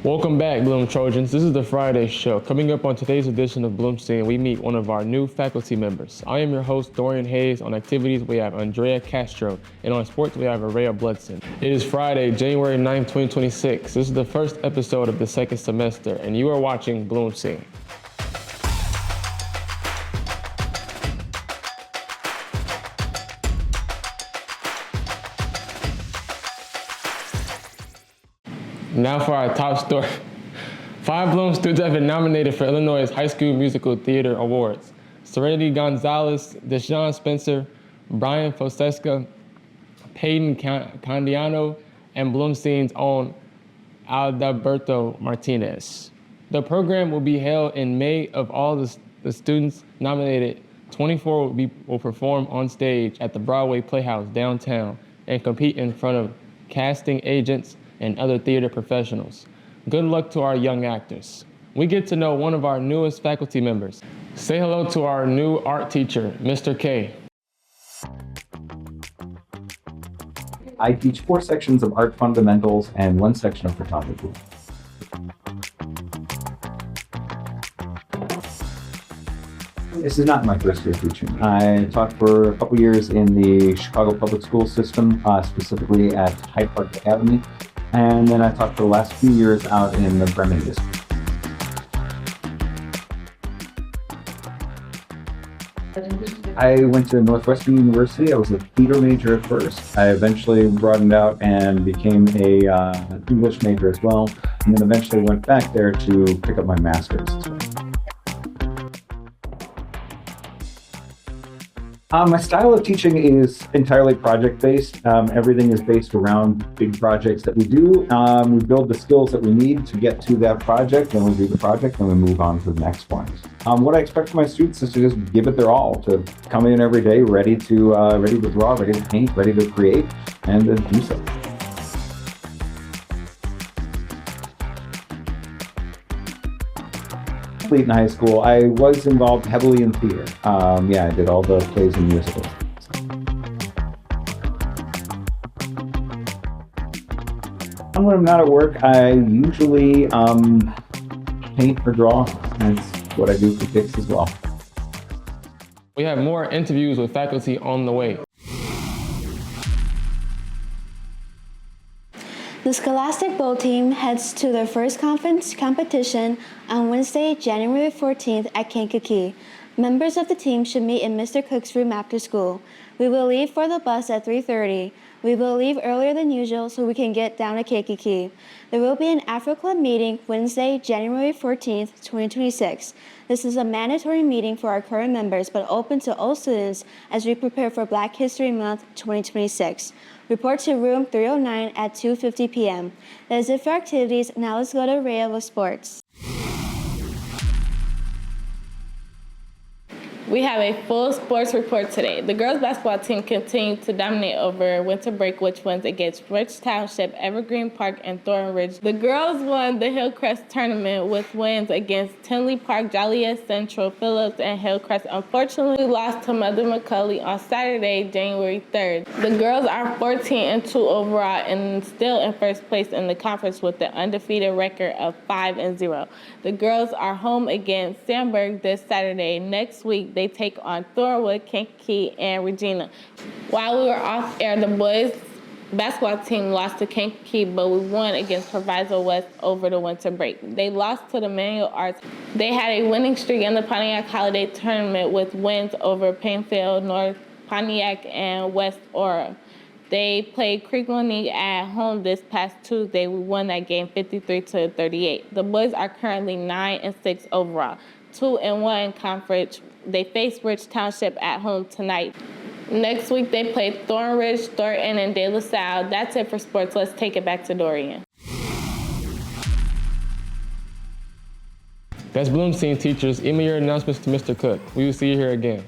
Welcome back, Bloom Trojans. This is the Friday show. Coming up on today's edition of BloomScene, we meet one of our new faculty members. I am your host, Dorian Hayes. On activities, we have Andrea Castro, and on sports, we have Araya Bludson. It is Friday, January 9th, 2026. This is the first episode of the second semester, and you are watching BloomScene. Now for our top story. 5 Bloom students have been nominated for Illinois' High School Musical Theater Awards. Serenity Gonzalez, Deshaun Spencer, Brian Foseska, Peyton Candiano, and BloomScene's own Adalberto Martinez. The program will be held in May. Of all the students nominated, 24 will perform on stage at the Broadway Playhouse downtown and compete in front of casting agents and other theater professionals. Good luck to our young actors. We get to know one of our newest faculty members. Say hello to our new art teacher, Mr. K. I teach 4 sections of art fundamentals and 1 section of photography. This is not my first year teaching. I taught for a couple years in the Chicago public school system, specifically at Hyde Park Academy. And then I taught for the last few years out in the Bremen district. I went to Northwestern University. I was a theater major at first. I eventually broadened out and became a English major as well. And then eventually went back there to pick up my master's as well. My style of teaching is entirely project-based. Everything is based around big projects that we do. We build the skills that we need to get to that project, then we do the project, and we move on to the next one. What I expect from my students is to just give it their all, to come in every day ready to draw, ready to paint, ready to create, and to do so. In high school, I was involved heavily in theater. I did all the plays and musicals. When I'm not at work, I usually paint or draw. That's what I do for kicks as well. We have more interviews with faculty on the way. The Scholastic Bowl team heads to their first conference competition on Wednesday, January 14th at Kankakee. Members of the team should meet in Mr. Cook's room after school. We will leave for the bus at 3:30. We will leave earlier than usual so we can get down to Kankakee. There will be an Afro Club meeting Wednesday, January 14th, 2026. This is a mandatory meeting for our current members, but open to all students as we prepare for Black History Month 2026. Report to room 309 at 2:50 p.m. That is it for activities. Now let's go to Rhea with sports. We have a full sports report today. The girls basketball team continued to dominate over winter break, which wins against Rich Township, Evergreen Park, and Thorn Ridge. The girls won the Hillcrest tournament with wins against Tinley Park, Joliet Central, Phillips, and Hillcrest. Unfortunately, lost to Mother McCully on Saturday, January 3rd. The girls are 14-2 overall and still in first place in the conference with an undefeated record of 5-0. The girls are home against Sandburg this Saturday. Next week, they take on Thornwood, Kankakee, and Regina. While we were off air, the boys basketball team lost to Kankakee, but we won against Proviso West over the winter break. They lost to the Manual Arts. They had a winning streak in the Pontiac Holiday Tournament with wins over Plainfield, North Pontiac, and West Aura. They played Creek-Monique at home this past Tuesday. We won that game 53-38. The boys are currently 9-6 overall, 2-1 in conference. They face Rich Township at home tonight. Next week, they play Thorn Ridge, Thornton, and De La Salle. That's it for sports. Let's take it back to Dorian. That's BloomScene teachers. Email your announcements to Mr. Cook. We will see you here again.